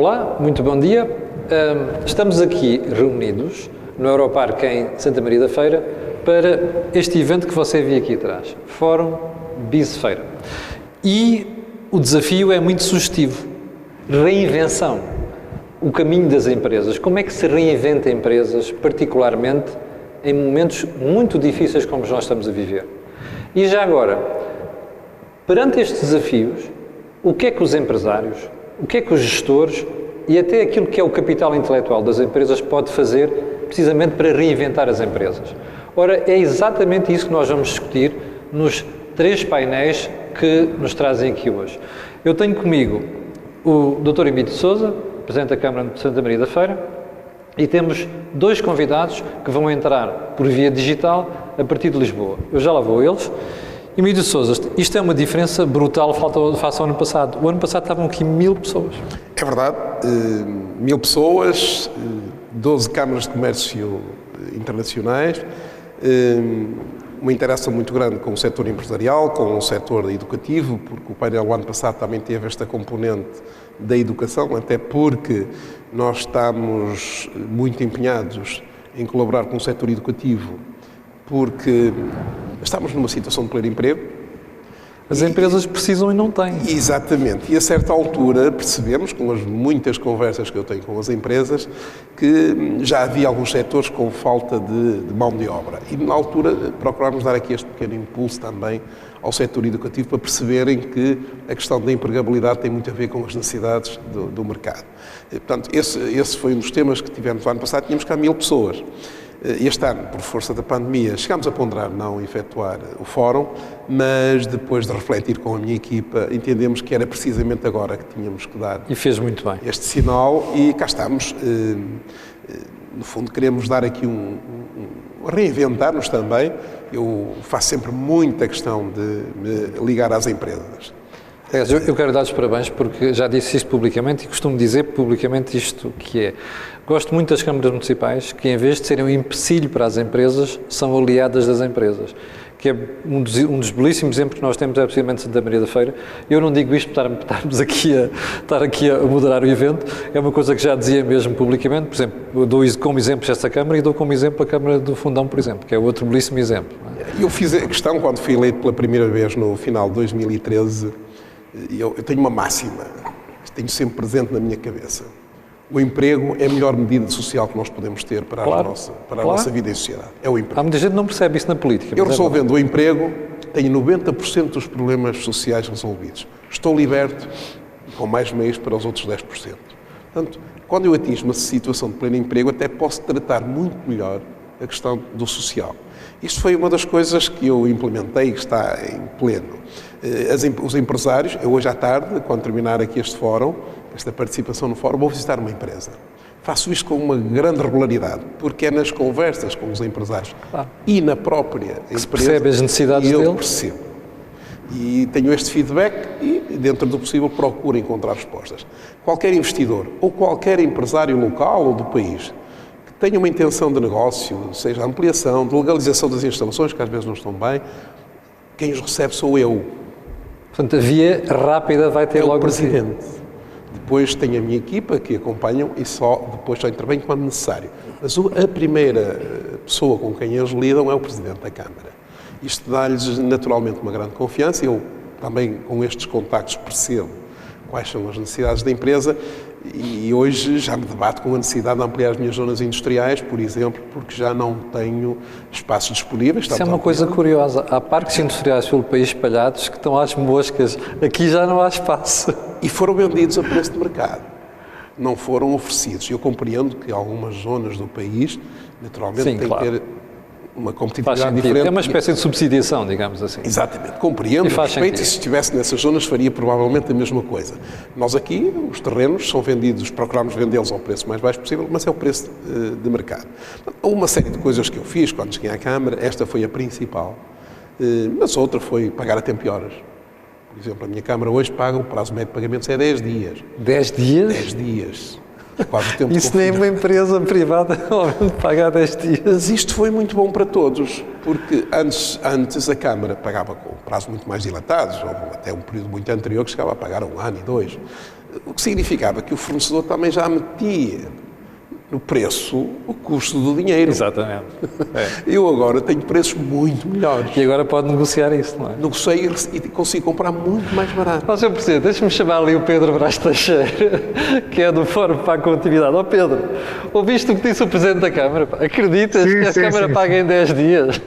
Olá, muito bom dia. Estamos aqui reunidos no Europarque em Santa Maria da Feira para este evento que você vê aqui atrás, Fórum BizFeira. E o desafio é muito sugestivo. Reinvenção. O caminho das empresas. Como é que se reinventa empresas, particularmente em momentos muito difíceis como nós estamos a viver? E já agora, perante estes desafios, o que é que os empresários, o que é que os gestores e até aquilo que é o capital intelectual das empresas pode fazer precisamente para reinventar as empresas? Ora, é exatamente isso que nós vamos discutir nos 3 painéis que nos trazem aqui hoje. Eu tenho comigo o Dr. Emílio de Sousa, Presidente da Câmara de Santa Maria da Feira, e temos 2 convidados que vão entrar por via digital a partir de Lisboa. Eu já lá vou a eles. Emílio de Sousa, isto é uma diferença brutal face ao ano passado. O ano passado estavam aqui 1000 pessoas. É verdade, 1000 pessoas, 12 câmaras de comércio internacionais, uma interação muito grande com o setor empresarial, com o setor educativo, porque o painel do ano passado também teve esta componente da educação, até porque nós estamos muito empenhados em colaborar com o setor educativo, porque estamos numa situação de pleno emprego. As empresas precisam e não têm. Exatamente. E a certa altura percebemos, com as muitas conversas que eu tenho com as empresas, que já havia alguns setores com falta de mão de obra. E na altura procurámos dar aqui este pequeno impulso também ao setor educativo para perceberem que a questão da empregabilidade tem muito a ver com as necessidades do mercado. E, portanto, esse foi um dos temas que tivemos no ano passado. Tínhamos cá 1000 pessoas. Este ano, por força da pandemia, chegámos a ponderar não efetuar o fórum, mas depois de refletir com a minha equipa, entendemos que era precisamente agora que tínhamos que dar. E fez muito bem. Este sinal e cá estamos. No fundo, queremos dar aqui reinventar-nos também. Eu faço sempre muita questão de me ligar às empresas. Eu quero dar os parabéns porque já disse isto publicamente e costumo dizer publicamente isto que é. Gosto muito das câmaras municipais que, em vez de serem um empecilho para as empresas, são aliadas das empresas. Que é um dos belíssimos exemplos que nós temos é precisamente Santa Maria da Feira. Eu não digo isto para estar aqui a moderar o evento, é uma coisa que já dizia mesmo publicamente. Por exemplo, eu dou como exemplo esta Câmara e dou como exemplo a Câmara do Fundão, por exemplo, que é outro belíssimo exemplo. Eu fiz a questão, quando fui eleito pela primeira vez no final de 2013, eu tenho uma máxima, que tenho sempre presente na minha cabeça. O emprego é a melhor medida social que nós podemos ter para a nossa vida em sociedade. É o emprego. Há muita gente que não percebe isso na política. Eu, resolvendo o emprego, tenho 90% dos problemas sociais resolvidos. Estou liberto com mais meios para os outros 10%. Portanto, quando eu atingo uma situação de pleno emprego, até posso tratar muito melhor a questão do social. Isto foi uma das coisas que eu implementei e que está em pleno. Os empresários, eu hoje à tarde, quando terminar aqui este fórum, esta participação no fórum, vou visitar uma empresa. Faço isto com uma grande regularidade, porque é nas conversas com os empresários e na própria empresa que percebe as necessidades eu dele. Percebo. E tenho este feedback e, dentro do possível, procuro encontrar respostas. Qualquer investidor ou qualquer empresário local ou do país que tenha uma intenção de negócio, seja ampliação, de legalização das instalações, que às vezes não estão bem, quem os recebe sou eu. Portanto, a via rápida vai ter logo o presidente. Depois tenho a minha equipa que acompanham e depois só intervenho quando necessário. Mas a primeira pessoa com quem eles lidam é o Presidente da Câmara. Isto dá-lhes naturalmente uma grande confiança. Eu também com estes contactos percebo quais são as necessidades da empresa e hoje já me debato com a necessidade de ampliar as minhas zonas industriais, por exemplo, porque já não tenho espaços disponíveis. Isso é uma coisa curiosa. Há parques industriais pelo país espalhados que estão às moscas. Aqui já não há espaço. E foram vendidos a preço de mercado. Não foram oferecidos. Eu compreendo que algumas zonas do país, naturalmente, têm que ter uma competitividade diferente. É uma espécie de subsidiação, digamos assim. Exatamente. Compreendo, respeito, e se estivesse nessas zonas faria provavelmente a mesma coisa. Nós aqui, os terrenos são vendidos, procuramos vendê-los ao preço mais baixo possível, mas é o preço de mercado. Há uma série de coisas que eu fiz quando cheguei à Câmara, esta foi a principal, mas outra foi pagar a tempo e horas. Por exemplo, a minha Câmara hoje paga, o prazo médio de pagamentos é 10 dias. 10 dias? 10 dias. Quase o tempo isso nem uma empresa privada paga 10 dias. Mas isto foi muito bom para todos, porque antes a Câmara pagava com prazos muito mais dilatados, ou até um período muito anterior que chegava a pagar 1 ano e 2. O que significava que o fornecedor também já metia no preço o custo do dinheiro. Exatamente. Eu agora tenho preços muito melhores. E agora pode negociar isso, não é? Negociei e consigo comprar muito mais barato. Ó, Sr. Presidente, deixe-me chamar ali o Pedro Brás Teixeira, que é do Fórum para a Contabilidade. Ó Pedro, ouviste o que disse o Presidente da Câmara? Acreditas que a Câmara paga em 10 dias?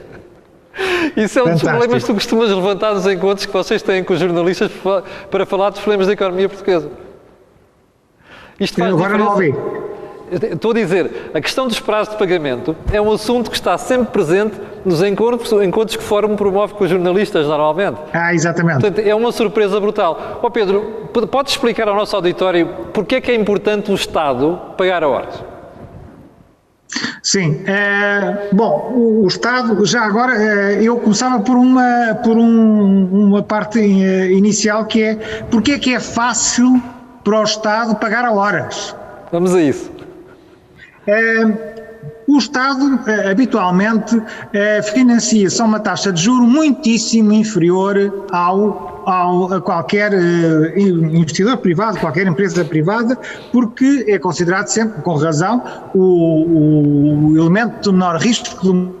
Isso é um dos problemas que tu costumas levantar nos encontros que vocês têm com os jornalistas para falar dos problemas da economia portuguesa. Isto faz agora não ouvi. Estou a dizer, a questão dos prazos de pagamento é um assunto que está sempre presente nos encontros que o Fórum promove com os jornalistas, normalmente. Exatamente. Portanto, é uma surpresa brutal. Ó Pedro, pode explicar ao nosso auditório porque é que é importante o Estado pagar a horas? Sim. Bom, o Estado, já agora, eu começava por uma parte inicial, que é porque é que é fácil para o Estado pagar a horas? Vamos a isso. O Estado, habitualmente, financia-se a uma taxa de juros muitíssimo inferior a qualquer investidor privado, qualquer empresa privada, porque é considerado sempre, com razão, o elemento de menor risco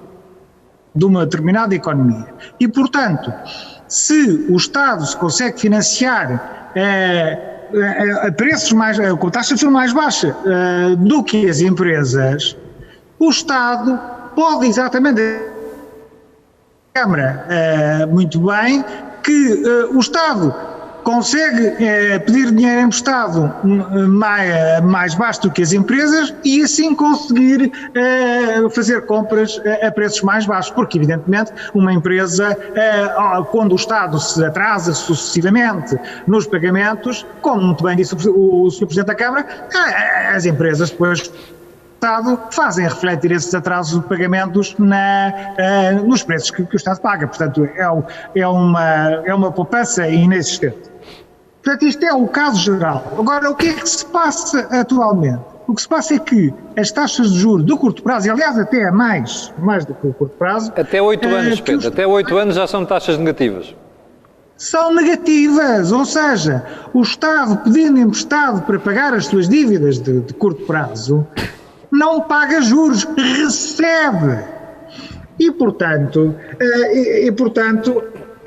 de uma determinada economia. E, portanto, se o Estado se consegue financiar a preços com taxa de juros mais baixa do que as empresas, o Estado pode exatamente, a Câmara muito bem, que o Estado consegue pedir dinheiro emprestado mais baixo do que as empresas e assim conseguir fazer compras a preços mais baixos, porque evidentemente uma empresa, quando o Estado se atrasa sucessivamente nos pagamentos, como muito bem disse o Sr. Presidente da Câmara, as empresas depois fazem refletir esses atrasos de pagamentos nos preços que o Estado paga. Portanto, é uma poupança inexistente. Portanto, isto é o caso geral. Agora, o que é que se passa atualmente? O que se passa é que as taxas de juros do curto prazo, e aliás até mais do que o curto prazo... Até 8 anos, Pedro. Até 8 anos já são taxas negativas. São negativas, ou seja, o Estado pedindo emprestado para pagar as suas dívidas de curto prazo, não paga juros, recebe. E, portanto,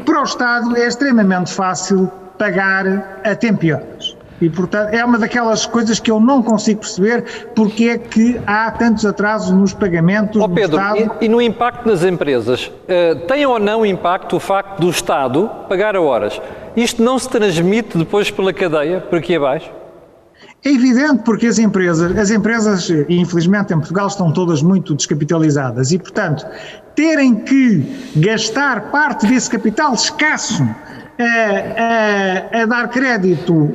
para o Estado é extremamente fácil pagar a tempo e horas. E, portanto, é uma daquelas coisas que eu não consigo perceber porque é que há tantos atrasos nos pagamentos do Pedro, Estado. E no impacto nas empresas, tem ou não impacto o facto do Estado pagar a horas? Isto não se transmite depois pela cadeia, por aqui abaixo? É evidente, porque as empresas, infelizmente em Portugal, estão todas muito descapitalizadas e, portanto, terem que gastar parte desse capital escasso a dar crédito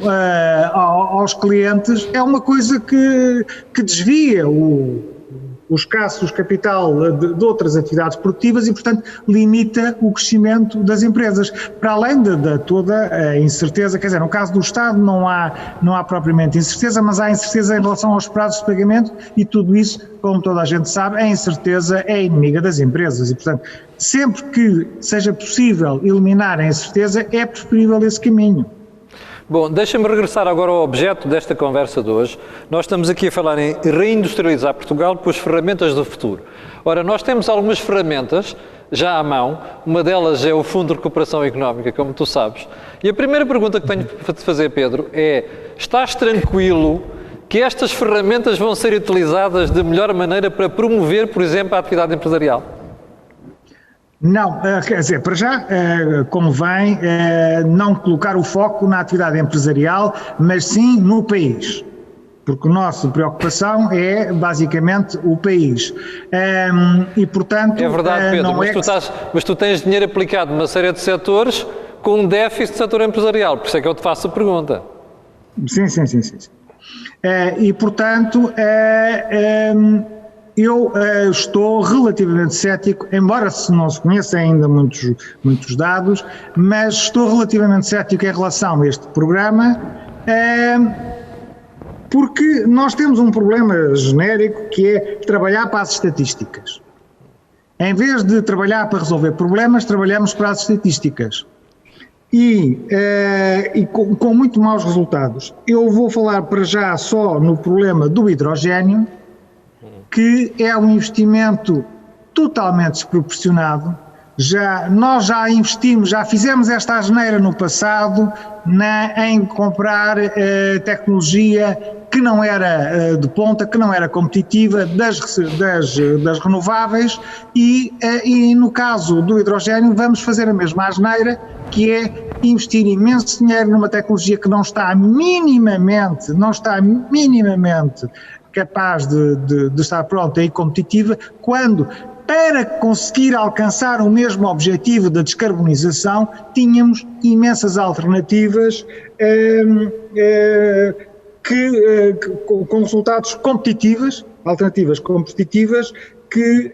aos clientes é uma coisa que desvia o escasso capital de outras atividades produtivas e, portanto, limita o crescimento das empresas. Para além de toda a incerteza, quer dizer, no caso do Estado não há propriamente incerteza, mas há incerteza em relação aos prazos de pagamento e tudo isso, como toda a gente sabe, a incerteza é inimiga das empresas e, portanto, sempre que seja possível eliminar a incerteza, é preferível esse caminho. Bom, deixa-me regressar agora ao objeto desta conversa de hoje. Nós estamos aqui a falar em reindustrializar Portugal com as ferramentas do futuro. Ora, nós temos algumas ferramentas já à mão, uma delas é o Fundo de Recuperação Económica, como tu sabes. E a primeira pergunta que tenho para te fazer, Pedro, é: estás tranquilo que estas ferramentas vão ser utilizadas de melhor maneira para promover, por exemplo, a atividade empresarial? Não, quer dizer, para já convém não colocar o foco na atividade empresarial, mas sim no país, porque a nossa preocupação é basicamente o país. E, portanto, é verdade, Pedro, não mas tu tens dinheiro aplicado numa série de setores com um déficit de setor empresarial, por isso é que eu te faço a pergunta. Sim. E, portanto, eu estou relativamente cético, embora não se conheça ainda muitos dados, mas estou relativamente cético em relação a este programa, porque nós temos um problema genérico que é trabalhar para as estatísticas. Em vez de trabalhar para resolver problemas, trabalhamos para as estatísticas. e com muito maus resultados. Eu vou falar para já só no problema do hidrogénio, que é um investimento totalmente desproporcionado. Nós já investimos, já fizemos esta asneira no passado em comprar tecnologia que não era de ponta, que não era competitiva das renováveis e no caso do hidrogénio vamos fazer a mesma asneira, que é investir imenso dinheiro numa tecnologia que não está minimamente capaz de estar pronta e competitiva, quando para conseguir alcançar o mesmo objetivo da descarbonização, tínhamos imensas alternativas com resultados competitivos, alternativas competitivas que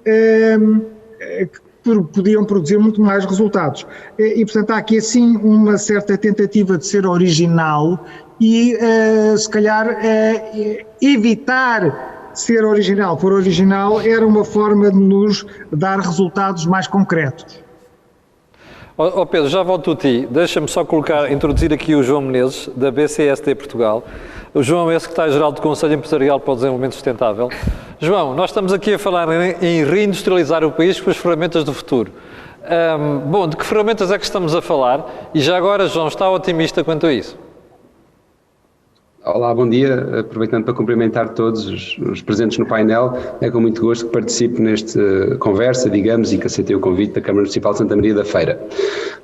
podiam produzir muito mais resultados. E, portanto, há aqui, assim, uma certa tentativa de ser original e, se calhar, evitar ser original por original era uma forma de nos dar resultados mais concretos. Pedro, já volto a ti. Deixa-me só introduzir aqui o João Menezes, da BCST Portugal. O João é secretário-geral do Conselho Empresarial para o Desenvolvimento Sustentável. João, nós estamos aqui a falar em reindustrializar o país com as ferramentas do futuro. De que ferramentas é que estamos a falar? E já agora, João, está otimista quanto a isso? Olá, bom dia. Aproveitando para cumprimentar todos os presentes no painel, é com muito gosto que participo nesta conversa, digamos, e que aceitei o convite da Câmara Municipal de Santa Maria da Feira.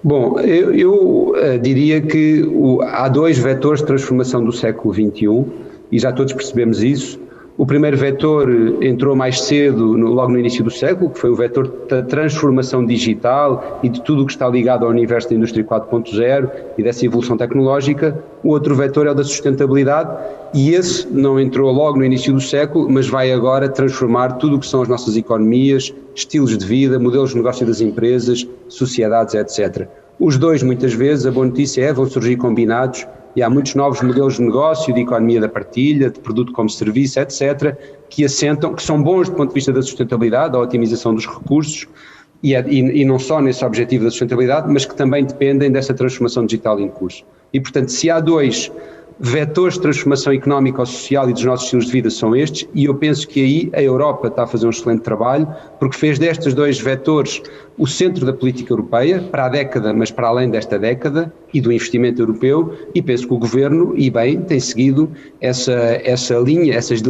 Bom, eu diria que há dois vetores de transformação do século XXI, e já todos percebemos isso. O primeiro vetor entrou mais cedo, logo no início do século, que foi o vetor da transformação digital e de tudo o que está ligado ao universo da indústria 4.0 e dessa evolução tecnológica. O outro vetor é o da sustentabilidade e esse não entrou logo no início do século, mas vai agora transformar tudo o que são as nossas economias, estilos de vida, modelos de negócio das empresas, sociedades, etc. Os dois, muitas vezes, a boa notícia vão surgir combinados. E há muitos novos modelos de negócio, de economia da partilha, de produto como serviço, etc., que são bons do ponto de vista da sustentabilidade, da otimização dos recursos, e não só nesse objetivo da sustentabilidade, mas que também dependem dessa transformação digital em curso. E, portanto, se há dois vetores de transformação económica ou social e dos nossos estilos de vida são estes, e eu penso que aí a Europa está a fazer um excelente trabalho, porque fez destes dois vetores o centro da política europeia, para a década, mas para além desta década, e do investimento europeu, e penso que o Governo, e bem, tem seguido essa linha, essas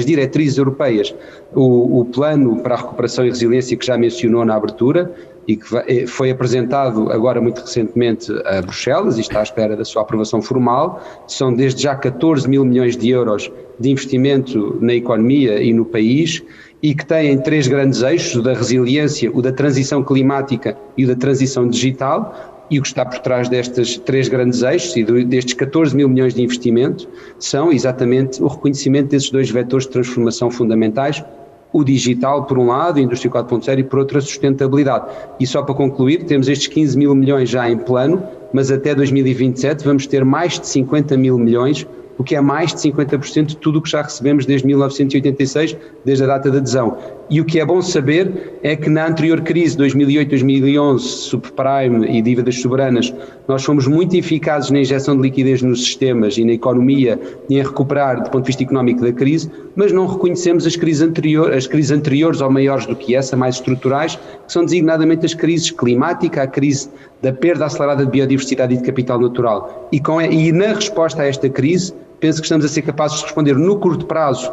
diretrizes europeias. O plano para a recuperação e resiliência que já mencionou na abertura, e que foi apresentado agora muito recentemente a Bruxelas e está à espera da sua aprovação formal, são desde já 14 mil milhões de euros de investimento na economia e no país e que têm três grandes eixos, o da resiliência, o da transição climática e o da transição digital, e o que está por trás destes três grandes eixos e destes 14 mil milhões de investimento são exatamente o reconhecimento desses dois vetores de transformação fundamentais, o digital por um lado, a indústria 4.0 e por outro a sustentabilidade. E só para concluir, temos estes 15 mil milhões já em plano, mas até 2027 vamos ter mais de 50 mil milhões, o que é mais de 50% de tudo o que já recebemos desde 1986, desde a data de adesão. E o que é bom saber é que na anterior crise, 2008-2011, subprime e dívidas soberanas, nós fomos muito eficazes na injeção de liquidez nos sistemas e na economia e em recuperar do ponto de vista económico da crise, mas não reconhecemos as crises anteriores ou maiores do que essa, mais estruturais, que são designadamente as crises climática, a crise da perda acelerada de biodiversidade e de capital natural. E na resposta a esta crise, penso que estamos a ser capazes de responder no curto prazo,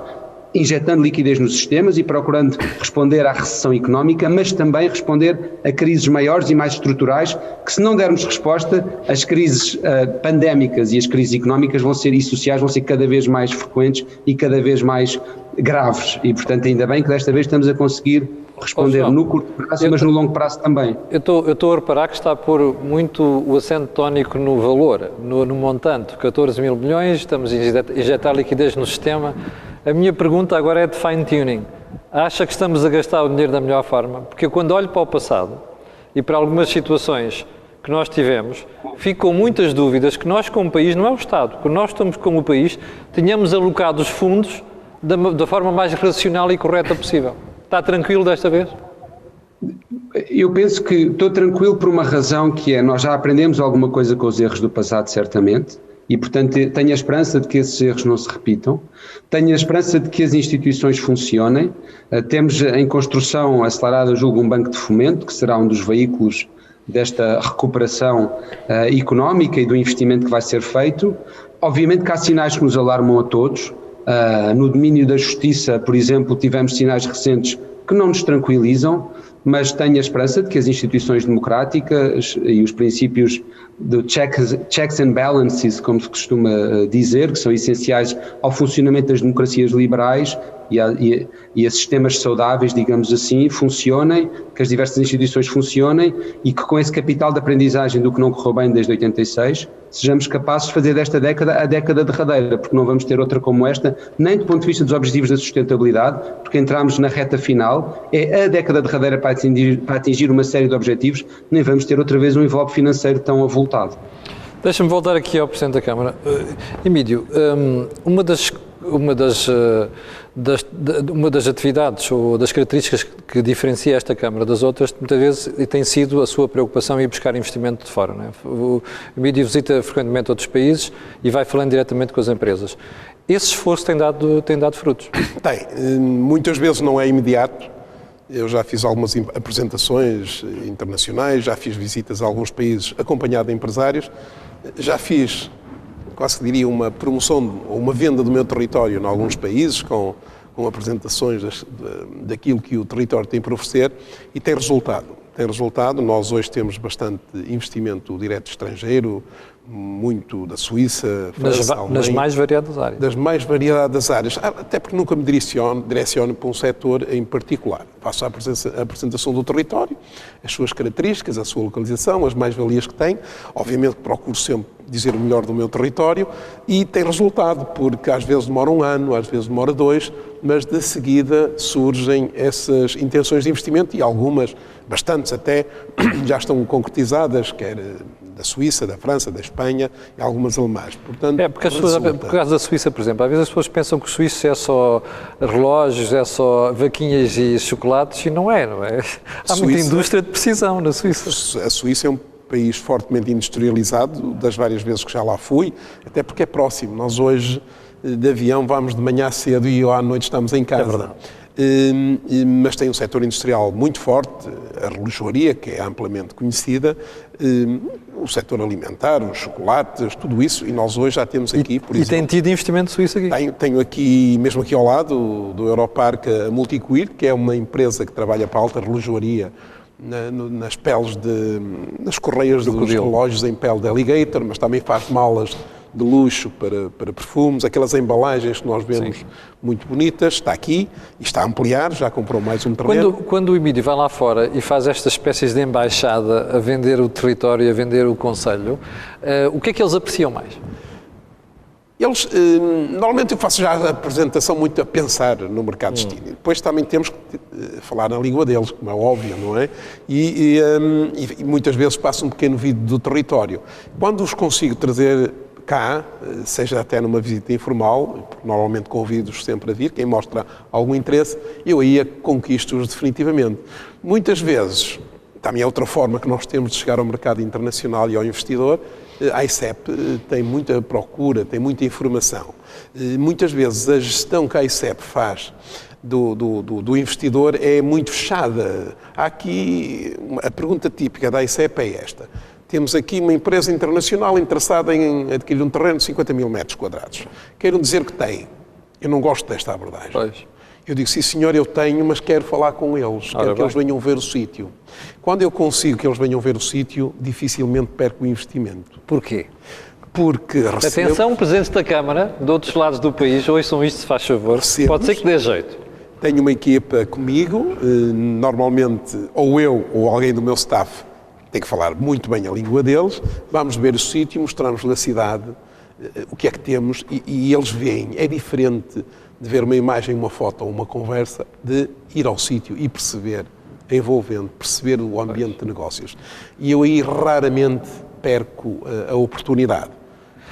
injetando liquidez nos sistemas e procurando responder à recessão económica, mas também responder a crises maiores e mais estruturais, que se não dermos resposta, as crises pandémicas e as crises económicas e sociais vão ser cada vez mais frequentes e cada vez mais graves. E, portanto, ainda bem que desta vez estamos a conseguir responder no curto prazo, mas no longo prazo também. Eu estou a reparar que está a pôr muito o acento tónico no valor, no montante, 14 mil milhões, estamos a injetar liquidez no sistema. A minha pergunta agora é de fine-tuning. Acha que estamos a gastar o dinheiro da melhor forma? Porque eu, quando olho para o passado e para algumas situações que nós tivemos, fico com muitas dúvidas que nós como país, não é o Estado, que nós estamos como país, tenhamos alocado os fundos da forma mais racional e correta possível. Está tranquilo desta vez? Eu penso que estou tranquilo por uma razão que é, nós já aprendemos alguma coisa com os erros do passado, certamente, e portanto tenho a esperança de que esses erros não se repitam, tenho a esperança de que as instituições funcionem, temos em construção acelerada, julgo, um banco de fomento, que será um dos veículos desta recuperação económica e do investimento que vai ser feito. Obviamente que há sinais que nos alarmam a todos. No domínio da justiça, por exemplo, tivemos sinais recentes que não nos tranquilizam, mas tenho a esperança de que as instituições democráticas e os princípios do checks and balances, como se costuma dizer, que são essenciais ao funcionamento das democracias liberais e a sistemas saudáveis, digamos assim, funcionem, que as diversas instituições funcionem e que com esse capital de aprendizagem do que não correu bem desde 86, sejamos capazes de fazer desta década a década derradeira, porque não vamos ter outra como esta, nem do ponto de vista dos objetivos da sustentabilidade, porque entramos na reta final, é a década derradeira para atingir uma série de objetivos, nem vamos ter outra vez um envelope financeiro tão avultado. Deixa-me voltar aqui ao Presidente da Câmara. Emílio, uma das atividades ou das características que diferencia esta Câmara das outras, muitas vezes, tem sido a sua preocupação em ir buscar investimento de fora, não é? O Emílio visita frequentemente outros países e vai falando diretamente com as empresas. Esse esforço tem dado frutos? Tem. Muitas vezes não é imediato. Eu já fiz algumas apresentações internacionais, já fiz visitas a alguns países acompanhado de empresários, já fiz, quase que diria, uma promoção ou uma venda do meu território em alguns países, com apresentações daquilo que o território tem para oferecer, e tem resultado. Tem resultado. Nós hoje temos bastante investimento direto estrangeiro, muito da Suíça, França, Alemanha. Nas mais variadas áreas. Das mais variadas áreas, até porque nunca me direciono para um setor em particular. Faço a apresentação do território, as suas características, a sua localização, as mais-valias que tem. Obviamente que procuro sempre dizer o melhor do meu território e tem resultado, porque às vezes demora um ano, às vezes demora 2, mas de seguida surgem essas intenções de investimento e algumas, bastantes até, já estão concretizadas, quer da Suíça, da França, da Espanha e algumas alemãs. Portanto, porque por causa da Suíça, por exemplo, às vezes as pessoas pensam que o suíço é só relógios, é só vaquinhas e chocolates, e não é, não é? Há muita indústria de precisão na Suíça. A Suíça é um país fortemente industrializado, das várias vezes que já lá fui, até porque é próximo. Nós hoje, de avião, vamos de manhã cedo e à noite estamos em casa. É verdade. Mas tem um setor industrial muito forte, a relojoaria, que é amplamente conhecida, o setor alimentar, os chocolates, tudo isso, e nós hoje já temos aqui, por exemplo... E tem tido investimento suíço aqui? Tenho aqui, mesmo aqui ao lado do Europark, a Multiquir, que é uma empresa que trabalha para a alta relojoaria, nas peles nas correias dos relógios em pele de alligator, mas também faz malas de luxo para perfumes, aquelas embalagens que nós vemos. Sim. Muito bonitas, está aqui e está a ampliar, já comprou mais um terreno. Quando o Emílio vai lá fora e faz estas espécies de embaixada a vender o território, a vender o concelho, o que é que eles apreciam mais? Eles, normalmente eu faço já a apresentação muito a pensar no mercado destino. Depois também temos que falar na língua deles, como é óbvio, não é? E muitas vezes passo um pequeno vídeo do território. Quando os consigo trazer cá, seja até numa visita informal, normalmente convido-os sempre a vir, quem mostra algum interesse, eu aí conquisto-os definitivamente. Muitas vezes, também é outra forma que nós temos de chegar ao mercado internacional e ao investidor, a ICEP tem muita procura, tem muita informação. Muitas vezes a gestão que a ICEP faz do investidor é muito fechada. Há aqui, a pergunta típica da ICEP é esta: temos aqui uma empresa internacional interessada em adquirir um terreno de 50 mil metros quadrados. Queiram dizer que tem. Eu não gosto desta abordagem. Pois. Eu digo, sim senhor, eu tenho, mas quero falar com eles, quero que eles venham ver o sítio. Quando eu consigo que eles venham ver o sítio, dificilmente perco o investimento. Porquê? Porque recebo... Atenção, presidentes da Câmara, de outros lados do país, ouçam isto, se faz favor, pode ser que dê jeito. Tenho uma equipa comigo, normalmente ou eu ou alguém do meu staff tem que falar muito bem a língua deles, vamos ver o sítio, mostramos-lhe a cidade, o que é que temos, e eles veem. É diferente de ver uma imagem, uma foto ou uma conversa, de ir ao sítio e perceber, envolvente, perceber o ambiente de negócios. E eu aí raramente perco a oportunidade.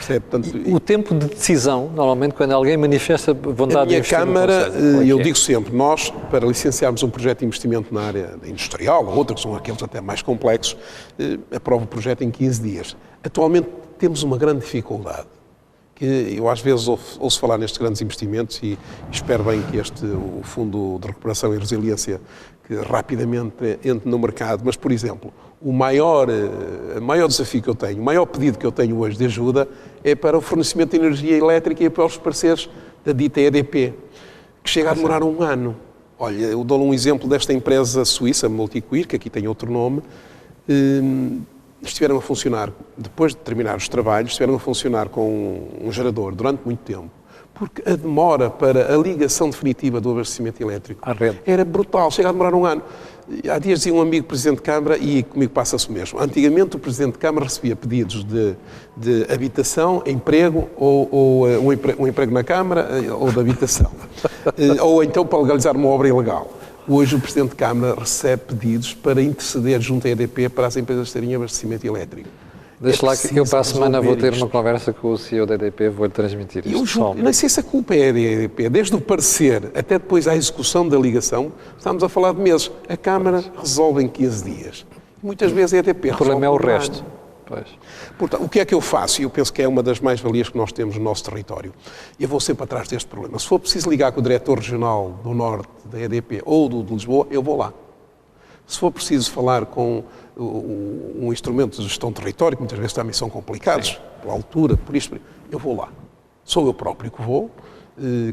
Portanto, o tempo de decisão, normalmente, quando alguém manifesta vontade de investir a minha Câmara, eu digo sempre, nós, para licenciarmos um projeto de investimento na área industrial, ou outros que são aqueles até mais complexos, aprova o projeto em 15 dias. Atualmente temos uma grande dificuldade, que eu às vezes ouço falar nestes grandes investimentos e espero bem que o Fundo de Recuperação e Resiliência que rapidamente entre no mercado, mas, por exemplo, o maior desafio que eu tenho, o maior pedido que eu tenho hoje de ajuda é para o fornecimento de energia elétrica e para os parceiros da dita EDP, que chega a demorar um ano. Olha, eu dou um exemplo desta empresa suíça, Multiquir, que aqui tem outro nome, estiveram a funcionar, depois de terminar os trabalhos, estiveram a funcionar com um gerador durante muito tempo, porque a demora para a ligação definitiva do abastecimento elétrico era brutal, chega a demorar um ano. Há dias dizia um amigo Presidente de Câmara, e comigo passa-se o mesmo, antigamente o Presidente de Câmara recebia pedidos de habitação, emprego, ou um emprego na Câmara, ou de habitação, ou então para legalizar uma obra ilegal. Hoje o Presidente de Câmara recebe pedidos para interceder junto à EDP para as empresas terem abastecimento elétrico. Deixa lá que eu para a semana vou ter uma conversa com o CEO da EDP, vou-lhe transmitir isto. Eu não sei se a culpa é da EDP, desde o parecer até depois à execução da ligação, estamos a falar de meses. A Câmara resolve em 15 dias. Muitas vezes a EDP resolve. O problema é o resto. Pois. Portanto, o que é que eu faço? E eu penso que é uma das mais-valias que nós temos no nosso território. Eu vou sempre atrás deste problema. Se for preciso ligar com o diretor regional do Norte da EDP ou do de Lisboa, eu vou lá. Se for preciso falar com um instrumento de gestão de território, que muitas vezes também são complicados, pela altura, por isto, eu vou lá. Sou eu próprio que vou,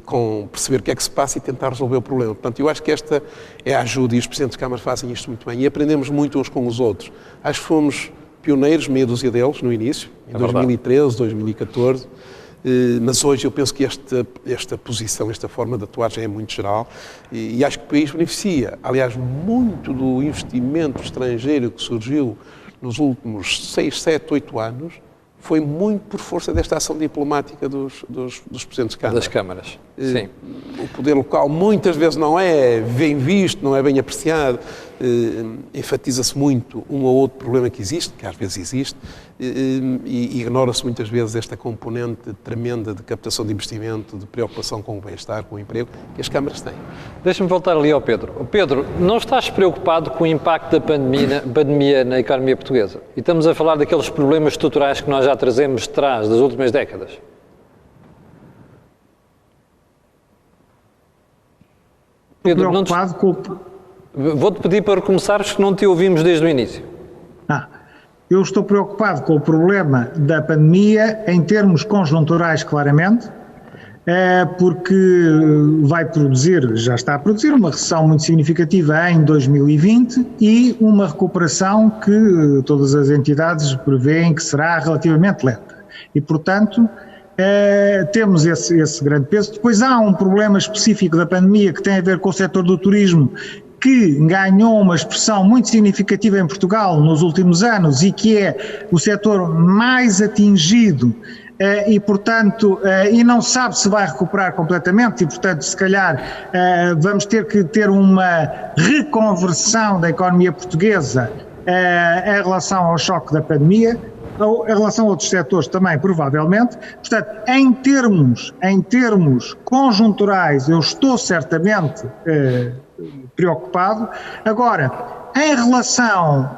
com perceber o que é que se passa e tentar resolver o problema. Portanto, eu acho que esta é a ajuda, e os presidentes de Câmara fazem isto muito bem, e aprendemos muito uns com os outros. Acho que fomos pioneiros, meia dúzia deles, no início, em 2013, 2014, mas hoje eu penso que esta posição, esta forma de atuar já é muito geral e acho que o país beneficia. Aliás, muito do investimento estrangeiro que surgiu nos últimos 6, 7, 8 anos foi muito por força desta ação diplomática dos presidentes de Câmara. Das câmaras, sim. O poder local muitas vezes não é bem visto, não é bem apreciado, enfatiza-se muito um ou outro problema que existe, que às vezes existe, e ignora-se muitas vezes esta componente tremenda de captação de investimento, de preocupação com o bem-estar, com o emprego, que as câmaras têm. Deixa-me voltar ali ao Pedro. Pedro, não estás preocupado com o impacto da pandemia na economia portuguesa? E estamos a falar daqueles problemas estruturais que nós já trazemos de trás das últimas décadas. Pedro, preocupado com Vou-te pedir para recomeçares, que não te ouvimos desde o início. Eu estou preocupado com o problema da pandemia em termos conjunturais, claramente, porque vai produzir, já está a produzir, uma recessão muito significativa em 2020 e uma recuperação que todas as entidades prevêem que será relativamente lenta. E, portanto, temos esse grande peso. Depois há um problema específico da pandemia que tem a ver com o setor do turismo, que ganhou uma expressão muito significativa em Portugal nos últimos anos e que é o setor mais atingido e, portanto, e não sabe se vai recuperar completamente e, portanto, se calhar vamos ter que ter uma reconversão da economia portuguesa em relação ao choque da pandemia, ou em relação a outros setores também, provavelmente. Portanto, em termos conjunturais, eu estou certamente preocupado. Agora, em relação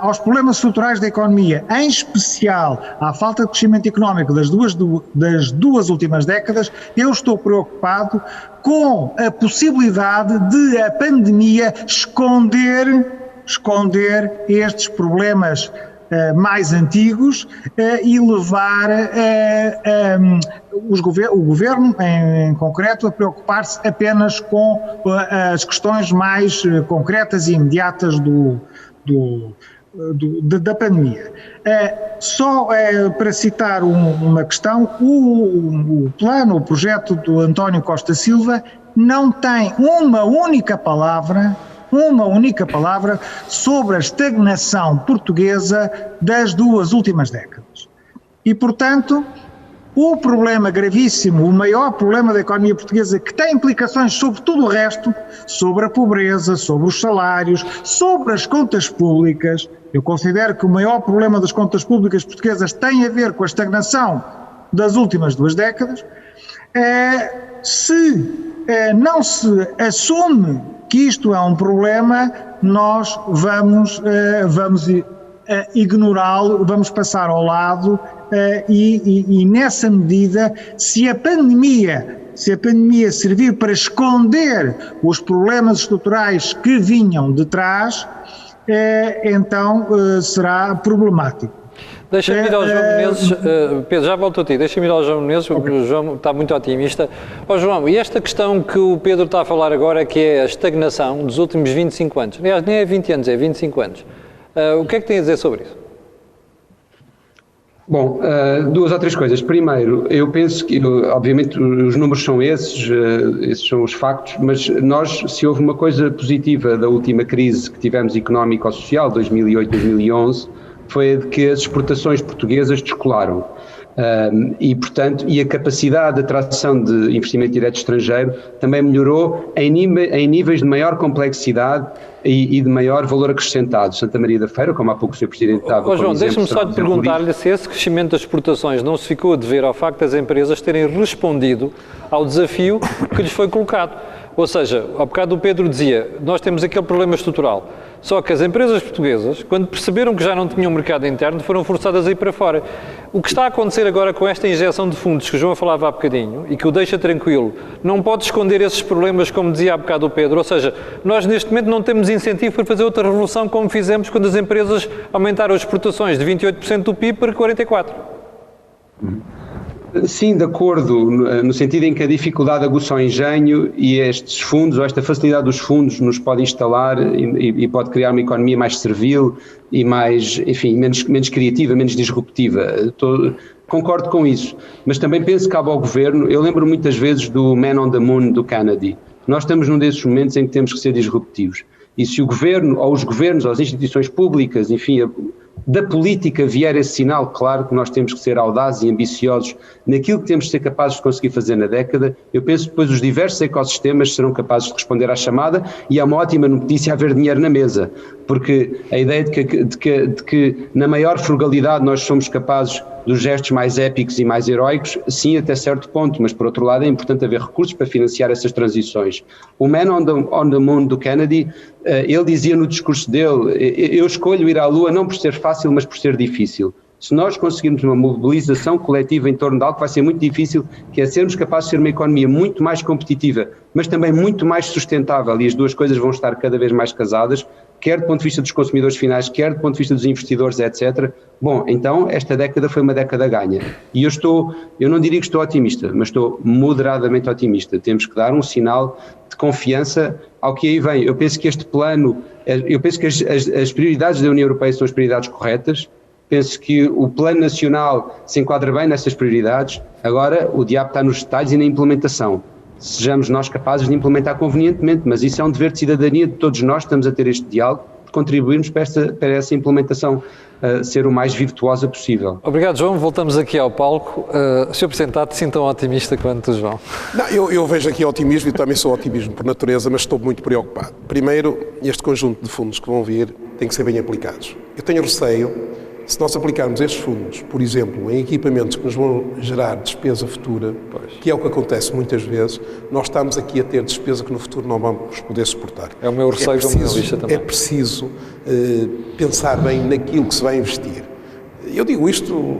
aos problemas estruturais da economia, em especial à falta de crescimento económico das duas últimas décadas, eu estou preocupado com a possibilidade de a pandemia esconder estes problemas mais antigos e levar o Governo, em concreto, a preocupar-se apenas com as questões mais concretas e imediatas da pandemia. Só para citar uma questão, o projeto do António Costa Silva não tem uma única palavra sobre a estagnação portuguesa das duas últimas décadas. E, portanto, o problema gravíssimo, o maior problema da economia portuguesa, que tem implicações sobre tudo o resto, sobre a pobreza, sobre os salários, sobre as contas públicas. Eu considero que o maior problema das contas públicas portuguesas tem a ver com a estagnação das últimas 2 décadas. Se não se assume que isto é um problema, nós vamos ignorá-lo, vamos passar ao lado e nessa medida, se a pandemia servir para esconder os problemas estruturais que vinham de trás, então será problemático. Deixa-me ir ao João Menezes, Pedro, já volto a ti, deixa-me ir ao João Menezes, okay. O João está muito otimista. João, e esta questão que o Pedro está a falar agora, que é a estagnação dos últimos 25 anos, aliás, nem é 20 anos, é 25 anos, o que é que tem a dizer sobre isso? Bom, 2 ou 3 coisas. Primeiro, eu penso que, obviamente, os números são esses são os factos, mas nós, se houve uma coisa positiva da última crise que tivemos económico-social, 2008-2011, foi a de que as exportações portuguesas descolaram. E, portanto, a capacidade de atração de investimento direto estrangeiro também melhorou em níveis de maior complexidade e de maior valor acrescentado. Santa Maria da Feira, como há pouco o Sr. Presidente estava João, deixa-me só te perguntar-lhe se esse crescimento das exportações não se ficou a dever ao facto das empresas terem respondido ao desafio que lhes foi colocado. Ou seja, ao bocado o Pedro dizia, nós temos aquele problema estrutural. Só que as empresas portuguesas, quando perceberam que já não tinham mercado interno, foram forçadas a ir para fora. O que está a acontecer agora com esta injeção de fundos que o João falava há bocadinho e que o deixa tranquilo, não pode esconder esses problemas, como dizia há bocado o Pedro. Ou seja, nós neste momento não temos incentivo para fazer outra revolução como fizemos quando as empresas aumentaram as exportações de 28% do PIB para 44%. Sim, de acordo, no sentido em que a dificuldade aguça o engenho e estes fundos, ou esta facilidade dos fundos nos pode instalar e pode criar uma economia mais servil e mais, enfim, menos criativa, menos disruptiva. Concordo com isso, mas também penso que cabe ao Governo, eu lembro muitas vezes do Man on the Moon do Kennedy. Nós estamos num desses momentos em que temos que ser disruptivos. E se o Governo, ou os Governos, ou as instituições públicas, enfim, da política vier esse sinal, claro que nós temos que ser audazes e ambiciosos naquilo que temos de ser capazes de conseguir fazer na década, eu penso que depois os diversos ecossistemas serão capazes de responder à chamada e é uma ótima notícia haver dinheiro na mesa, porque a ideia de que na maior frugalidade nós somos capazes dos gestos mais épicos e mais heroicos, sim, até certo ponto, mas por outro lado é importante haver recursos para financiar essas transições. O Man on the Moon do Kennedy, ele dizia no discurso dele, eu escolho ir à Lua não por ser fácil, mas por ser difícil. Se nós conseguirmos uma mobilização coletiva em torno de algo que vai ser muito difícil, que é sermos capazes de ser uma economia muito mais competitiva, mas também muito mais sustentável, e as duas coisas vão estar cada vez mais casadas, quer do ponto de vista dos consumidores finais, quer do ponto de vista dos investidores, etc. Bom, então esta década foi uma década ganha. E eu não diria que estou otimista, mas estou moderadamente otimista. Temos que dar um sinal de confiança ao que aí vem. Eu penso que este plano, eu penso que as prioridades da União Europeia são as prioridades corretas. Penso que o plano nacional se enquadra bem nessas prioridades. Agora, o diabo está nos detalhes e na implementação. Sejamos nós capazes de implementar convenientemente, mas isso é um dever de cidadania de todos nós, estamos a ter este diálogo, de contribuirmos para essa implementação ser o mais virtuosa possível. Obrigado, João. Voltamos aqui ao palco. Sr. Presidente, está assim tão otimista quanto o João? Não, eu vejo aqui otimismo e também sou otimismo por natureza, mas estou muito preocupado. Primeiro, este conjunto de fundos que vão vir tem que ser bem aplicados. Eu tenho receio, se nós aplicarmos estes fundos, por exemplo, em equipamentos que nos vão gerar despesa futura, que é o que acontece muitas vezes, nós estamos aqui a ter despesa que no futuro não vamos poder suportar. É o meu receio como analista também. É preciso pensar bem naquilo que se vai investir. Eu digo isto,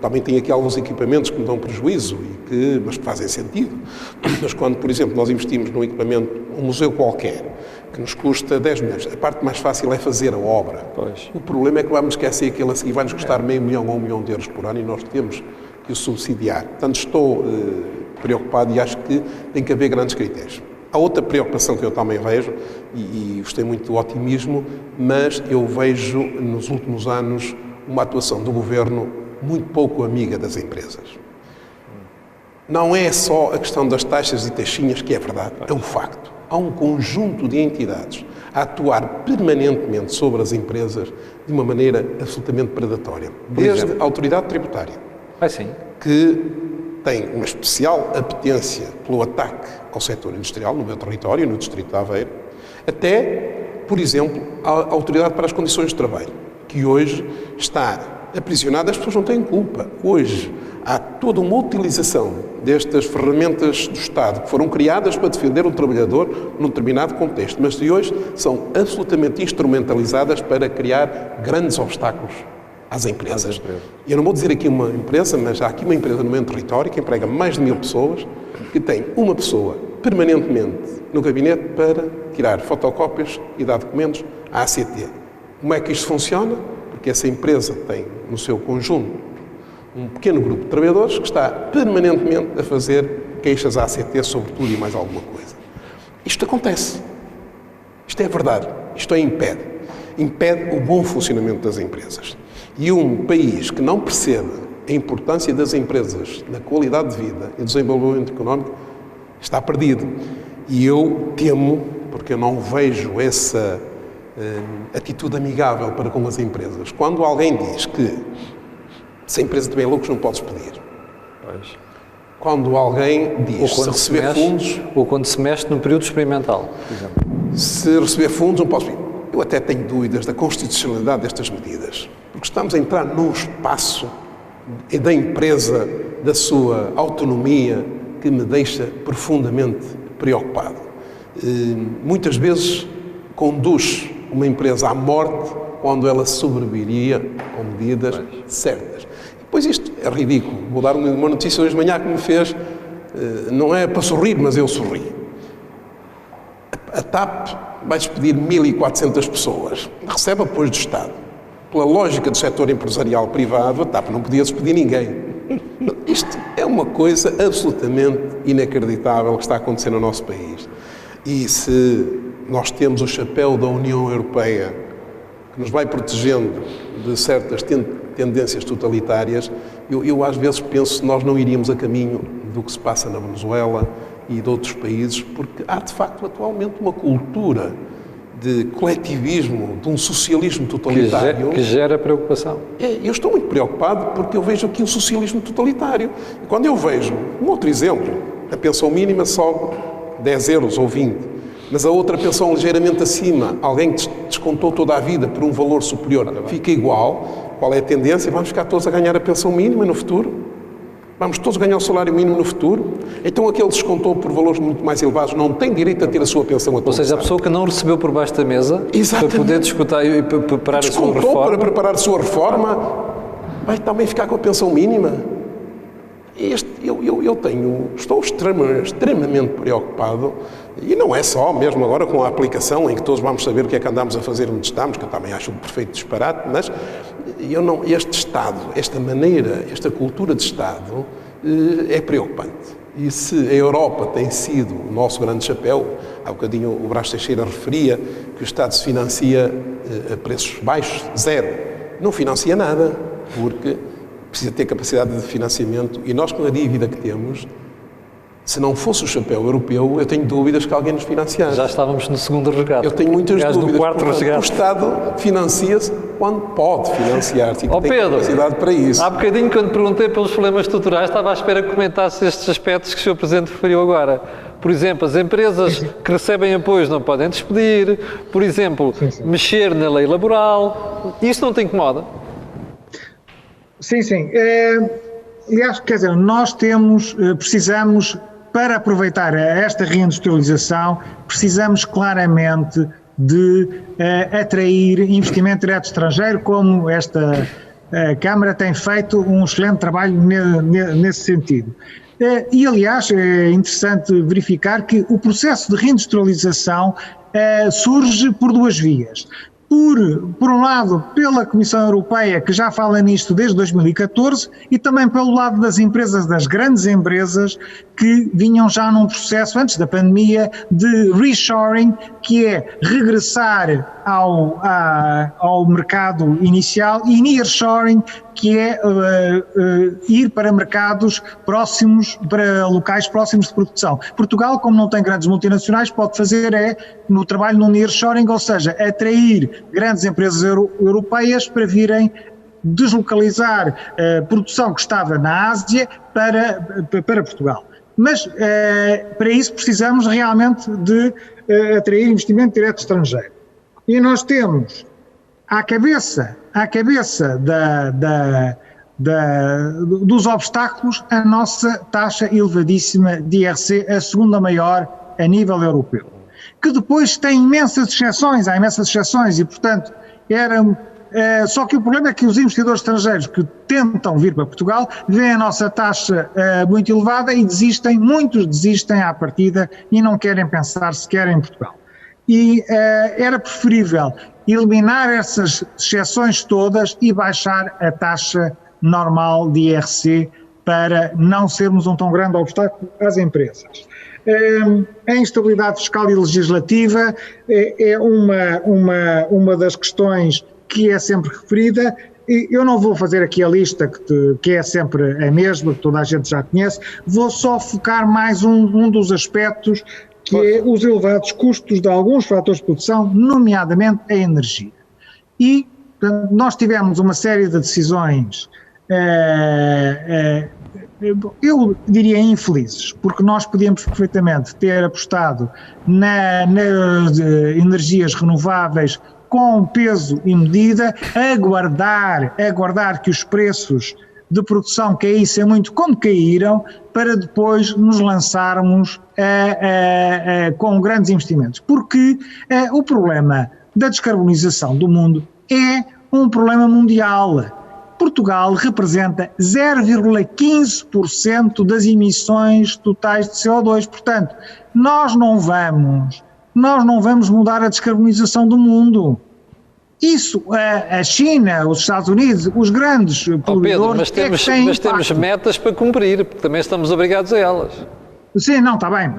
também tenho aqui alguns equipamentos que me dão prejuízo, mas que fazem sentido. Mas quando, por exemplo, nós investimos num equipamento, um museu qualquer, que nos custa 10 milhões. A parte mais fácil é fazer a obra. Pois. O problema é que vamos esquecer aquele a seguir, vai-nos custar meio milhão ou 1 milhão de euros por ano e nós temos que o subsidiar. Portanto, estou preocupado e acho que tem que haver grandes critérios. Há outra preocupação que eu também vejo, e gostei muito do otimismo, mas eu vejo nos últimos anos uma atuação do Governo muito pouco amiga das empresas. Não é só a questão das taxas e taxinhas que é verdade, é um facto. Há um conjunto de entidades a atuar permanentemente sobre as empresas de uma maneira absolutamente predatória. Desde a autoridade tributária, que tem uma especial apetência pelo ataque ao setor industrial, no meu território, no distrito de Aveiro, até, por exemplo, a Autoridade para as Condições de Trabalho, que hoje está aprisionada, as pessoas não têm culpa. Hoje há toda uma utilização destas ferramentas do Estado que foram criadas para defender o trabalhador num determinado contexto, mas que hoje são absolutamente instrumentalizadas para criar grandes obstáculos às empresas. Eu não vou dizer aqui uma empresa, mas há aqui uma empresa no meu território que emprega mais de 1000 pessoas, que tem uma pessoa permanentemente no gabinete para tirar fotocópias e dar documentos à ACT. Como é que isto funciona? Porque essa empresa tem no seu conjunto um pequeno grupo de trabalhadores que está permanentemente a fazer queixas à ACT sobre tudo e mais alguma coisa. Isto acontece. Isto é verdade. Isto impede. Impede o bom funcionamento das empresas. E um país que não perceba a importância das empresas na qualidade de vida e desenvolvimento económico está perdido. E eu temo, porque eu não vejo essa atitude amigável para com as empresas. Quando alguém diz que se a empresa tiver lucros não podes pedir. Pois. Quando alguém diz se receber fundos... Ou quando se mexe no período experimental, por exemplo. Se receber fundos não podes pedir. Eu até tenho dúvidas da constitucionalidade destas medidas. Porque estamos a entrar num espaço da empresa, da sua autonomia, que me deixa profundamente preocupado. Muitas vezes conduz uma empresa à morte quando ela sobreviveria com medidas certas. E depois isto é ridículo. Vou dar uma notícia hoje de manhã que me fez, não é para sorrir, mas eu sorri. A TAP vai despedir 1.400 pessoas. Recebe apoio do Estado. Pela lógica do setor empresarial privado, a TAP não podia despedir ninguém. Isto é uma coisa absolutamente inacreditável que está a acontecer no nosso país. E se nós temos o chapéu da União Europeia que nos vai protegendo de certas tendências totalitárias, eu às vezes penso que nós não iríamos a caminho do que se passa na Venezuela e de outros países, porque há de facto atualmente uma cultura de coletivismo, de um socialismo totalitário. Que gera preocupação. Eu estou muito preocupado porque eu vejo aqui um socialismo totalitário. E quando eu vejo, um outro exemplo, a pensão mínima sobe 10 euros ou 20, mas a outra pensão ligeiramente acima, alguém que descontou toda a vida por um valor superior, fica igual. Qual é a tendência? Vamos ficar todos a ganhar a pensão mínima no futuro? Vamos todos ganhar o salário mínimo no futuro? Então aquele que descontou por valores muito mais elevados não tem direito a ter a sua pensão atualizada. Ou seja, a pessoa que não recebeu por baixo da mesa, exatamente, para poder discutir e preparar a sua reforma... Descontou para preparar a sua reforma, vai também ficar com a pensão mínima? Estou extremamente preocupado, e não é só mesmo agora com a aplicação em que todos vamos saber o que é que andamos a fazer onde estamos, que eu também acho um perfeito disparate, mas este Estado, esta maneira, esta cultura de Estado é preocupante. E se a Europa tem sido o nosso grande chapéu, há bocadinho o Brás Teixeira referia que o Estado se financia a preços baixos, zero. Não financia nada, porque precisa ter capacidade de financiamento, e nós com a dívida que temos, se não fosse o chapéu europeu, eu tenho dúvidas que alguém nos financiasse. Já estávamos no segundo resgate. Eu tenho muitas dúvidas. No quarto resgate. O Estado financia-se quando pode financiar-se e tem Pedro, capacidade para isso. Há bocadinho, quando perguntei pelos problemas estruturais, estava à espera que comentasse estes aspectos que o Sr. Presidente referiu agora. Por exemplo, as empresas que recebem apoios não podem despedir. Por exemplo, mexer na lei laboral. Isto não te incomoda? Sim. Aliás, quer dizer, nós precisamos, para aproveitar esta reindustrialização, precisamos claramente de atrair investimento direto estrangeiro, como esta Câmara tem feito um excelente trabalho nesse sentido. E, aliás, é interessante verificar que o processo de reindustrialização surge por duas vias. Por um lado, pela Comissão Europeia, que já fala nisto desde 2014, e também pelo lado das empresas, das grandes empresas, que vinham já num processo, antes da pandemia, de reshoring, que é regressar ao mercado inicial, e nearshoring, que é ir para mercados próximos, para locais próximos de produção. Portugal, como não tem grandes multinacionais, pode fazer no trabalho no nearshoring, ou seja, atrair grandes empresas europeias para virem deslocalizar a produção que estava na Ásia para Portugal. Mas para isso precisamos realmente de atrair investimento direto estrangeiro. E nós temos à cabeça dos obstáculos a nossa taxa elevadíssima de IRC, a segunda maior a nível europeu, que depois tem imensas exceções, e portanto só que o problema é que os investidores estrangeiros que tentam vir para Portugal veem a nossa taxa muito elevada e muitos desistem à partida e não querem pensar sequer em Portugal. E era preferível eliminar essas exceções todas e baixar a taxa normal de IRC para não sermos um tão grande obstáculo às empresas. A instabilidade fiscal e legislativa é uma das questões que é sempre referida. Eu não vou fazer aqui a lista que é sempre a mesma, que toda a gente já conhece, vou só focar mais um dos aspectos, que é os elevados custos de alguns fatores de produção, nomeadamente a energia. E portanto, nós tivemos uma série de decisões, eu diria infelizes, porque nós podíamos perfeitamente ter apostado nas energias renováveis com peso e medida, aguardar que os preços de produção caíssem muito como caíram, para depois nos lançarmos com grandes investimentos. Porque o problema da descarbonização do mundo é um problema mundial. Portugal representa 0,15% das emissões totais de CO2. Portanto, nós não vamos mudar a descarbonização do mundo. Isso, a China, os Estados Unidos, os grandes poluidores... Pedro, mas temos metas para cumprir, porque também estamos obrigados a elas. Sim, não, está bem,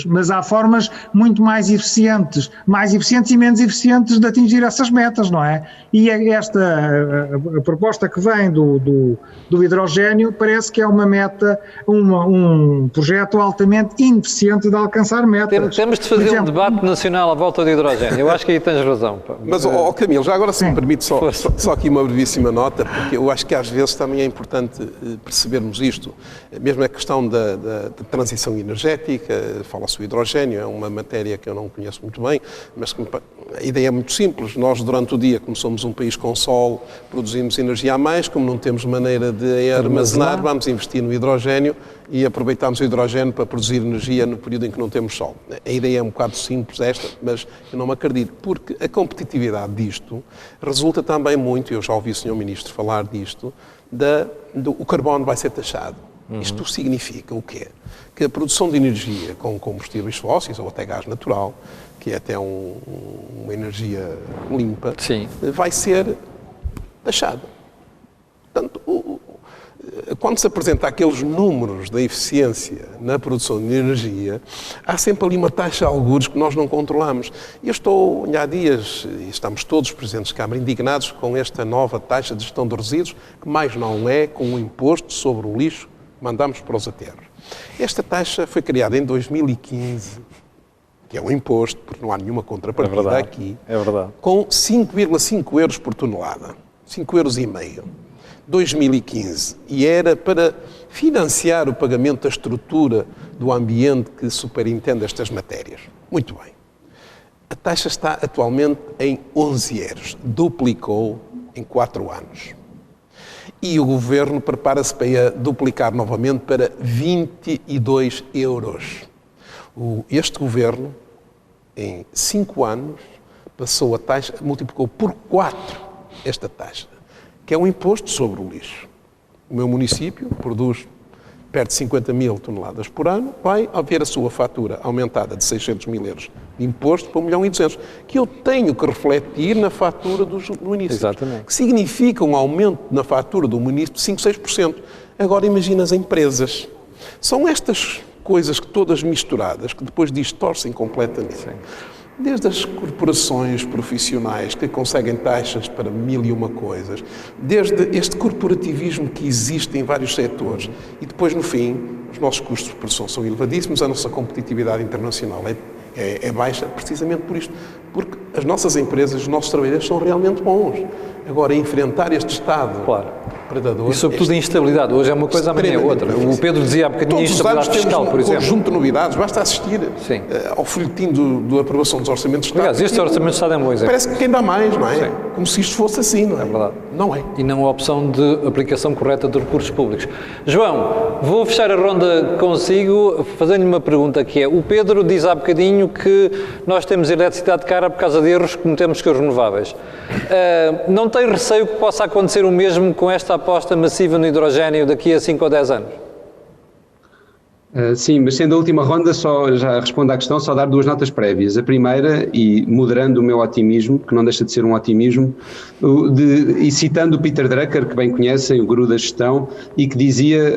mas há formas muito mais eficientes e menos eficientes de atingir essas metas, não é? E a proposta que vem do hidrogénio parece que é uma meta, um projeto altamente ineficiente de alcançar metas. Temos de fazer um debate nacional à volta do hidrogénio, eu acho que aí tens razão. Pá. Mas, Camilo, já agora se me permite só aqui uma brevíssima nota, porque eu acho que às vezes também é importante percebermos isto, mesmo a questão da transição energética, fala-se do hidrogénio, é uma matéria que eu não conheço muito bem, mas a ideia é muito simples. Nós, durante o dia, como somos um país com sol, produzimos energia a mais, como não temos maneira de armazenar, vamos investir no hidrogénio e aproveitamos o hidrogénio para produzir energia no período em que não temos sol. A ideia é um bocado simples esta, mas eu não me acredito, porque a competitividade disto resulta também muito, eu já ouvi o Sr. Ministro falar disto, o carbono vai ser taxado. Isto significa o quê? Que a produção de energia com combustíveis fósseis ou até gás natural, que é até uma energia limpa, sim, vai ser taxada. Portanto, quando se apresenta aqueles números da eficiência na produção de energia, há sempre ali uma taxa a algures que nós não controlamos. Eu estou, há dias, e estamos todos os presidentes de Câmara indignados com esta nova taxa de gestão de resíduos, que mais não é com um imposto sobre o lixo que mandamos para os aterros. Esta taxa foi criada em 2015, que é um imposto, porque não há nenhuma contrapartida aqui, com 5,5 euros por tonelada, 5,5 euros. 2015, e era para financiar o pagamento da estrutura do ambiente que superintende estas matérias. Muito bem. A taxa está atualmente em 11 euros, duplicou em 4 anos. E o Governo prepara-se para duplicar novamente para 22 euros. Este Governo, em 5 anos, passou a taxa, multiplicou por 4 esta taxa, que é um imposto sobre o lixo. O meu município produz perto de 50 mil toneladas por ano, vai ver a sua fatura aumentada de 600 mil euros de imposto para 1,2 milhões, que eu tenho que refletir na fatura dos municípios. Exatamente. Que significa um aumento na fatura do município de 5, 6%. Agora imagina as empresas. São estas coisas que todas misturadas, que depois distorcem completamente. Sim. Desde as corporações profissionais que conseguem taxas para 1001 coisas, desde este corporativismo que existe em vários setores e depois, no fim, os nossos custos de produção são elevadíssimos, a nossa competitividade internacional é baixa, precisamente por isto, porque as nossas empresas, os nossos trabalhadores são realmente bons. Agora, enfrentar este Estado predador... E sobretudo a instabilidade. Hoje é uma coisa, amanhã é outra. O Pedro dizia há bocadinho a instabilidade fiscal, por exemplo. Todos os anos temos um conjunto de novidades. Basta assistir ao folhetim da aprovação dos orçamentos de Estado. Aliás, este orçamento de Estado é um bom exemplo. Parece que quem dá mais, não é? Sim. Como se isto fosse assim, não é? É verdade. Não é. E não a opção de aplicação correta de recursos públicos. João, vou fechar a ronda consigo, fazendo-lhe uma pergunta que é, o Pedro diz há bocadinho que nós temos eletricidade cara por causa de erros que cometemos com os renováveis. Não tem receio que possa acontecer o mesmo com esta aposta massiva no hidrogénio daqui a 5 ou 10 anos? Sim, mas sendo a última ronda, só já respondo à questão, só dar 2 notas prévias. A primeira, e moderando o meu otimismo, que não deixa de ser um otimismo, e citando o Peter Drucker, que bem conhecem, o guru da gestão, e que dizia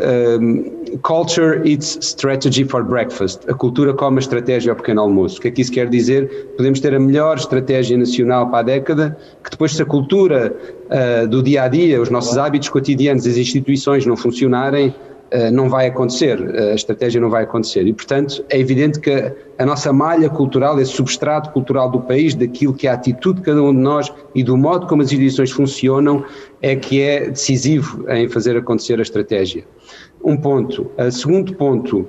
Culture eats strategy for breakfast. A cultura come a estratégia ao pequeno almoço. O que é que isso quer dizer? Podemos ter a melhor estratégia nacional para a década, que depois se a cultura do dia-a-dia, os nossos hábitos cotidianos, as instituições não funcionarem, não vai acontecer, a estratégia não vai acontecer e, portanto, é evidente que a nossa malha cultural, esse substrato cultural do país, daquilo que é a atitude de cada um de nós e do modo como as instituições funcionam, é que é decisivo em fazer acontecer a estratégia. Um ponto. Segundo ponto,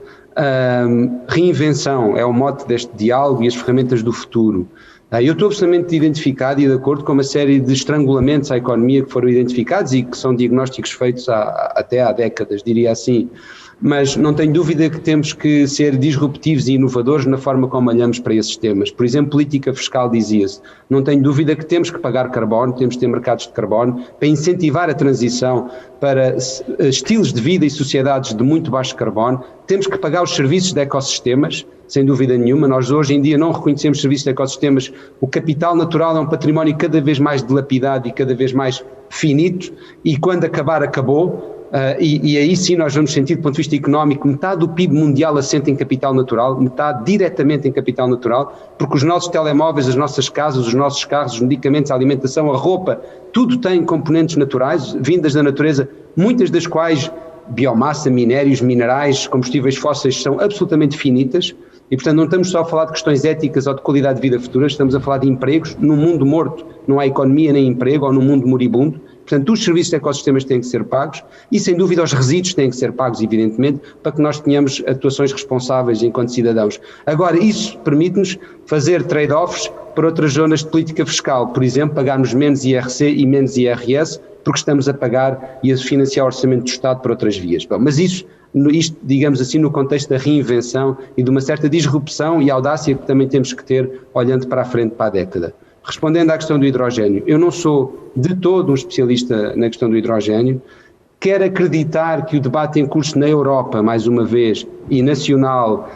reinvenção é o mote deste diálogo e as ferramentas do futuro. Eu estou absolutamente identificado e de acordo com uma série de estrangulamentos à economia que foram identificados e que são diagnósticos feitos até há décadas, diria assim, mas não tenho dúvida que temos que ser disruptivos e inovadores na forma como olhamos para esses temas. Por exemplo, política fiscal dizia-se, não tenho dúvida que temos que pagar carbono, temos que ter mercados de carbono para incentivar a transição para estilos de vida e sociedades de muito baixo carbono, temos que pagar os serviços de ecossistemas, sem dúvida nenhuma. Nós hoje em dia não reconhecemos serviços de ecossistemas. O capital natural é um património cada vez mais dilapidado e cada vez mais finito e quando acabar, acabou. E aí sim nós vamos sentir, do ponto de vista económico, metade do PIB mundial assenta em capital natural, metade diretamente em capital natural, porque os nossos telemóveis, as nossas casas, os nossos carros, os medicamentos, a alimentação, a roupa, tudo tem componentes naturais, vindas da natureza, muitas das quais biomassa, minérios, minerais, combustíveis fósseis são absolutamente finitas. E, portanto, não estamos só a falar de questões éticas ou de qualidade de vida futura, estamos a falar de empregos num mundo morto, não há economia nem emprego, ou num mundo moribundo. Portanto, os serviços de ecossistemas têm que ser pagos e, sem dúvida, os resíduos têm que ser pagos, evidentemente, para que nós tenhamos atuações responsáveis enquanto cidadãos. Agora, isso permite-nos fazer trade-offs para outras zonas de política fiscal, por exemplo, pagarmos menos IRC e menos IRS, porque estamos a pagar e a financiar o orçamento do Estado por outras vias. Bom, mas isto, digamos assim, no contexto da reinvenção e de uma certa disrupção e audácia que também temos que ter olhando para a frente para a década. Respondendo à questão do hidrogénio, eu não sou de todo um especialista na questão do hidrogénio, quero acreditar que o debate em curso na Europa, mais uma vez, e nacional,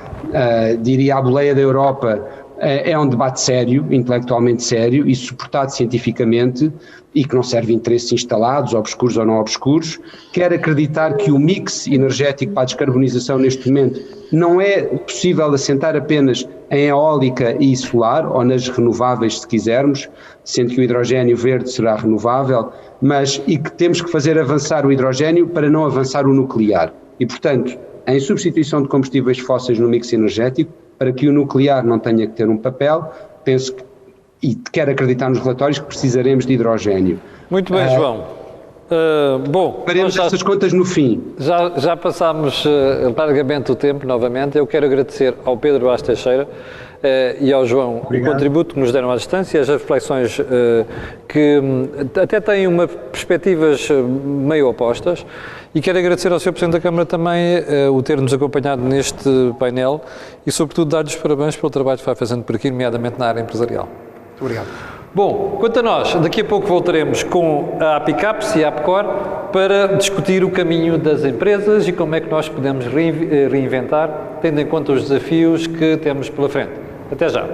diria a boleia da Europa, é um debate sério, intelectualmente sério e suportado cientificamente e que não serve a interesses instalados, obscuros ou não obscuros. Quero acreditar que o mix energético para a descarbonização neste momento não é possível assentar apenas em eólica e solar, ou nas renováveis se quisermos, sendo que o hidrogénio verde será renovável, mas e que temos que fazer avançar o hidrogénio para não avançar o nuclear. E, portanto, em substituição de combustíveis fósseis no mix energético, para que o nuclear não tenha que ter um papel, penso que, e quero acreditar nos relatórios, que precisaremos de hidrogénio. Muito bem, João. Bom, faremos essas contas no fim. Já passámos largamente o tempo, novamente. Eu quero agradecer ao Pedro Vaz Teixeira e ao João o contributo que nos deram à distância, as reflexões que até têm perspectivas meio opostas. E quero agradecer ao Sr. Presidente da Câmara também o ter-nos acompanhado neste painel e, sobretudo, dar-lhes parabéns pelo trabalho que vai fazendo por aqui, nomeadamente na área empresarial. Muito obrigado. Bom, quanto a nós, daqui a pouco voltaremos com a APICAPS e a APCOR para discutir o caminho das empresas e como é que nós podemos reinventar, tendo em conta os desafios que temos pela frente. Até já.